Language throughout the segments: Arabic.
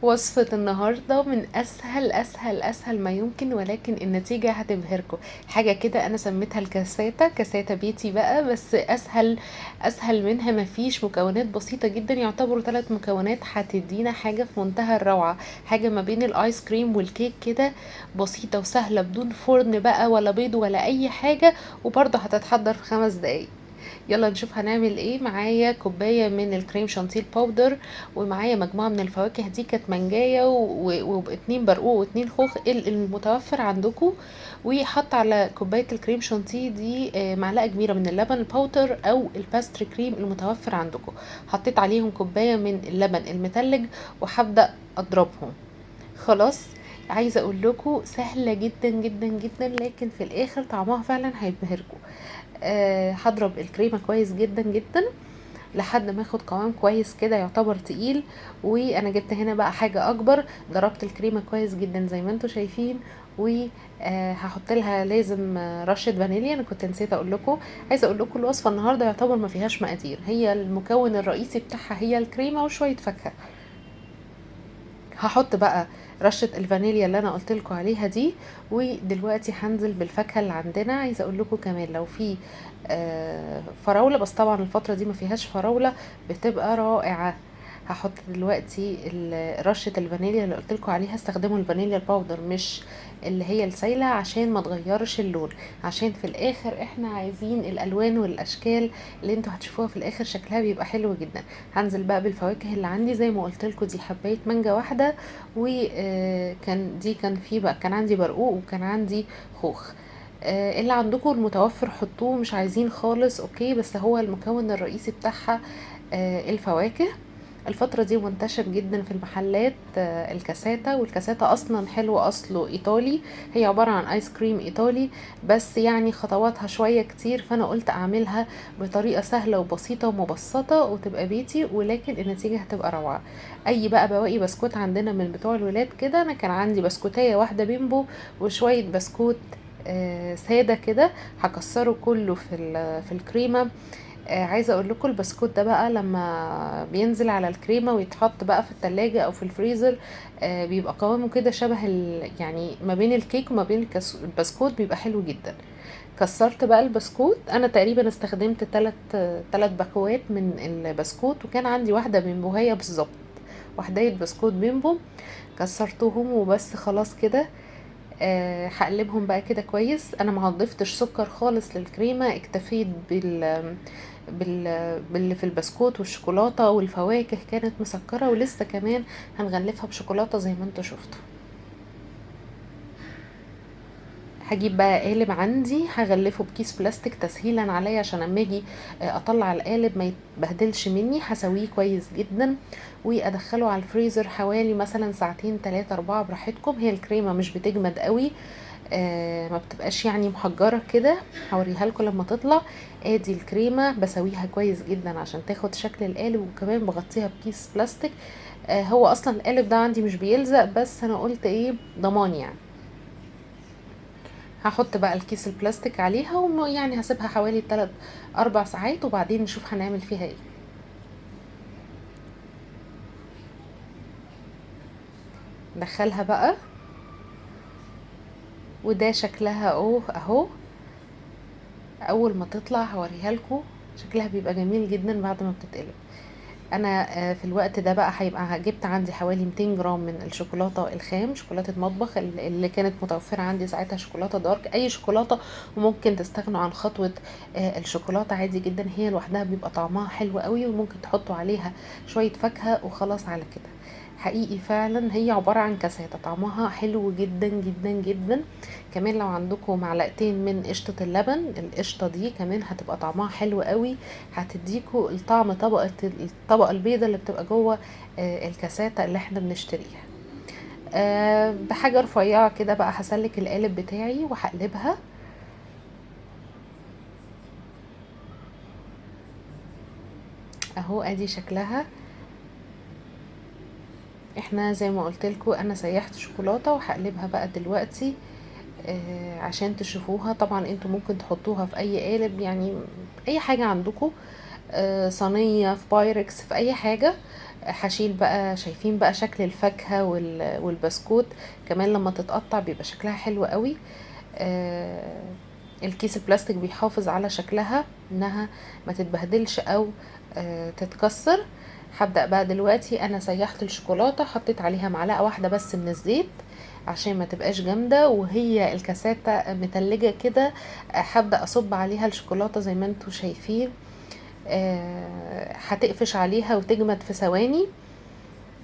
وصفة النهاردة من اسهل ما يمكن، ولكن النتيجة هتبهركم. حاجة كده انا سميتها الكاساتا، كاساتا بيتي بقى، بس اسهل منها مفيش. مكونات بسيطة جدا، يعتبروا 3 مكونات، هتدينا حاجة في منتهى الروعة. حاجة ما بين الايس كريم والكيك كده، بسيطة وسهلة بدون فرن بقى ولا بيض ولا اي حاجة، وبرضه هتتحضر في 5 دقايق. يلا نشوف هنعمل ايه. معايا كوبايه من الكريم شانتيه باودر، ومعايا مجموعه من الفواكه. دي كانت مانجايه واتنين برقوق واتنين خوخ، المتوفر عندكم. وحط على كوبايه الكريم شانتيه دي معلقه كبيره من اللبن الباودر او الباستري كريم المتوفر عندكم. حطيت عليهم كوبايه من اللبن المتلج، وهبدا اضربهم. خلاص. عايزه اقول لكم سهله جدا جدا جدا، لكن في الاخر طعمها فعلا هيبهركم. هضرب الكريمه كويس جدا جدا لحد ما اخد قوام كويس كده يعتبر تقيل. وانا جبت هنا بقى حاجه اكبر، ضربت الكريمه كويس جدا زي ما انتم شايفين. وهحط لها لازم رشه فانيليا. انا كنت نسيت اقول لكم. عايزه اقول لكم الوصفه النهارده يعتبر ما فيهاش مقادير، هي المكون الرئيسي بتاعها هي الكريمه وشويه فاكهه. هحط بقى رشة الفانيليا اللي انا قلت لكم عليها دي. ودلوقتي هنزل بالفاكهة اللي عندنا. عايزة اقول لكم كمان لو في فراولة، بس طبعا الفترة دي ما فيهاش فراولة، بتبقى رائعة. هحط دلوقتي رشة الفانيليا اللي قلت لكم عليها. استخدموا الفانيليا الباودر مش اللي هي السايلة، عشان ما تغيرش اللون. عشان في الاخر احنا عايزين الالوان والاشكال اللي انتوا هتشوفوها في الاخر شكلها بيبقى حلو جدا. هنزل بقى بالفواكه اللي عندي زي ما قلت لكم. دي حبايه مانجا واحده، كان في بقى، كان عندي برقوق وكان عندي خوخ. اللي عندكم المتوفر حطوه، مش عايزين خالص اوكي، بس هو المكون الرئيسي بتاعها الفواكه. الفترة دي منتشر جدا في المحلات الكاساتا. والكاساتا اصلا حلو، اصله ايطالي. هي عبارة عن ايس كريم ايطالي، بس يعني خطواتها شوية كتير، فانا قلت اعملها بطريقة سهلة وبسيطة ومبسطة وتبقى بيتي، ولكن النتيجة هتبقى روعة. اي بقى بواقي بسكوت عندنا من بتوع الولاد كده، انا كان عندي بسكوتية واحدة بيمبو وشوية بسكوت سادة كده، هكسره كله في الكريمة. عايزه اقول لكم البسكوت ده بقى لما بينزل على الكريمه ويتحط بقى في التلاجة او في الفريزر، بيبقى قوامه كده شبه يعني ما بين الكيك وما بين البسكوت، بيبقى حلو جدا. كسرت بقى البسكوت. انا تقريبا استخدمت 3 باكوات من البسكوت، وكان عندي واحده بيمبوهيه بالظبط، وحدايه بسكوت بيمبو. كسرتهم وبس خلاص كده. هقلبهم بقى كده كويس. انا ما هضفتش سكر خالص للكريمه، اكتفيت باللي في البسكوت والشوكولاته، والفواكه كانت مسكره، ولسه كمان هنغلفها بشوكولاته زي ما انتوا شفتوا. هجيب بقى قالب عندي، هغلفه بكيس بلاستيك تسهيلا عليا، عشان اما اجي اطلع القالب ما يتبهدلش مني. هسويه كويس جدا وادخله على الفريزر حوالي مثلا ساعتين 3 4 براحتكم. هي الكريمه مش بتجمد قوي، ما بتبقاش يعني محجرة كده. هوريها لكم لما تطلع. ادي الكريمة بسويها كويس جدا عشان تاخد شكل القالب، وكمان بغطيها بكيس بلاستيك. هو اصلا القالب ده عندي مش بيلزق، بس انا قلت ايه ضمان يعني. هحط بقى الكيس البلاستيك عليها، ويعني هسيبها حوالي 3 4 ساعات، وبعدين نشوف هنعمل فيها ايه. ندخلها بقى، وده شكلها اهو. اول ما تطلع هوريها لكم، شكلها بيبقى جميل جدا بعد ما بتتقلب. انا في الوقت ده بقى هيبقى جبت عندي حوالي 200 جرام من الشوكولاته الخام، شوكولاته مطبخ اللي كانت متوفره عندي ساعتها، شوكولاته دارك اي شوكولاته. وممكن تستغنوا عن خطوه الشوكولاته عادي جدا، هي لوحدها بيبقى طعمها حلو قوي. وممكن تحطوا عليها شويه فاكهه وخلاص على كده. حقيقي فعلا هي عباره عن كاساته، طعمها حلو جدا جدا جدا. كمان لو عندكم معلقتين من قشطه اللبن، القشطه دي كمان هتبقى طعمها حلو قوي. هتديكوا الطعم الطبقة البيضة اللي بتبقى جوه الكاسات اللي احنا بنشتريها. بحاجة رفيعة كده بقى هسلك القالب بتاعي وهقلبها اهو. ادي شكلها. احنا زي ما قلت لكم انا سيحت شوكولاتة وهقلبها بقى دلوقتي عشان تشوفوها. طبعا انتوا ممكن تحطوها في اي قالب، يعني اي حاجة عندكم، صينية، في بايركس، في اي حاجة. هشيل بقى، شايفين بقى شكل الفاكهة والبسكوت كمان لما تتقطع بيبقى شكلها حلو قوي. الكيس البلاستيك بيحافظ على شكلها انها ما تتبهدلش او تتكسر. هبدأ بقى دلوقتي، انا سيحت الشوكولاتة، حطيت عليها معلقة واحدة بس من الزيت عشان ما تبقاش جامدة، وهي الكاساتة متلجة كده. هبدأ اصب عليها الشوكولاتة زي ما انتوا شايفين. هتقفش عليها وتجمد في ثواني.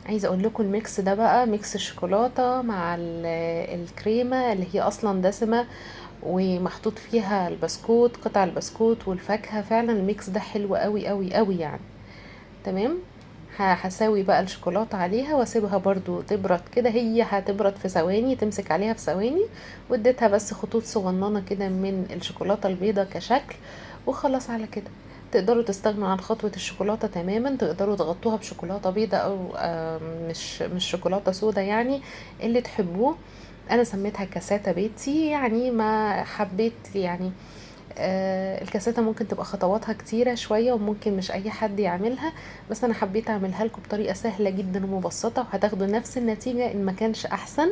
عايزه اقول لكم الميكس ده بقى ميكس الشوكولاته مع الكريمه اللي هي اصلا دسمه، ومحطوط فيها البسكوت، قطع البسكوت والفاكهه، فعلا الميكس ده حلو قوي قوي قوي يعني. تمام. هساوي بقى الشوكولاته عليها واسيبها برضو تبرد كده، هي هتبرد في ثواني، تمسك عليها في ثواني. واديتها بس خطوط صغننه كده من الشوكولاته البيضه كشكل، وخلاص على كده. تقدروا تستغنوا عن خطوة الشوكولاتة تماما، تقدروا تغطوها بشوكولاتة بيضة او مش شوكولاتة سودا يعني، اللي تحبوه. انا سميتها كاساتا بيتي يعني، ما حبيت يعني. الكاساتا ممكن تبقى خطواتها كتيرة شوية وممكن مش اي حد يعملها، بس انا حبيت اعملها لكم بطريقة سهلة جدا ومبسطة، وهتاخدوا نفس النتيجة ان ما كانش احسن.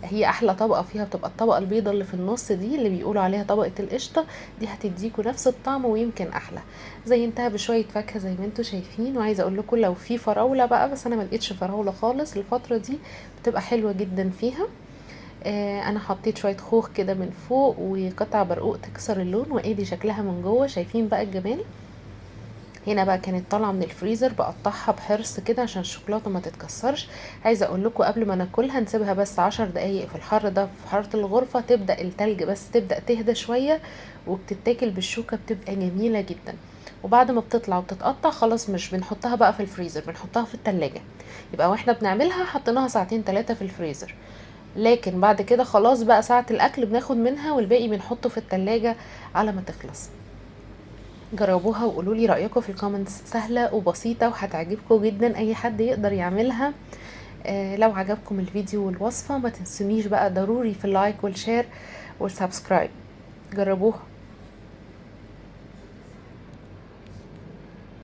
هي احلى طبقة فيها بتبقى الطبقة البيضة اللي في النص دي، اللي بيقولوا عليها طبقة القشطة. دي هتديكوا نفس الطعم ويمكن احلى. زينتها بشوية فاكهة زي ما انتوا شايفين. وعايزة اقول لكم لو في فراولة بقى، بس انا ما لقيتش فراولة خالص الفترة دي، بتبقى حلوة جدا فيها. انا حطيت شوية خوخ كده من فوق وقطع برقوق تكسر اللون، وادي شكلها من جوه. شايفين بقى الجمال. هنا بقى كانت طالعه من الفريزر، بقطعها بحرص كده عشان الشوكولاته ما تتكسرش. عايزه اقول لكم قبل ما ناكلها نسيبها بس 10 دقايق في الحر ده، في حراره الغرفه، تبدا التلج بس تبدا تهدى شويه، وبتتاكل بالشوكه، بتبقى جميله جدا. وبعد ما بتطلع وبتتقطع خلاص، مش بنحطها بقى في الفريزر، بنحطها في التلاجة. يبقى واحنا بنعملها حطيناها ساعتين 3 في الفريزر، لكن بعد كده خلاص بقى ساعة الأكل بناخد منها، والباقي بنحطه في التلاجة على ما تخلص. جربوها وقولوا لي رأيكم في الكومنتس. سهلة وبسيطة وهتعجبكم جدا، أي حد يقدر يعملها. لو عجبكم الفيديو والوصفة ما تنسونيش بقى ضروري في اللايك والشير والسبسكرايب. جربوها.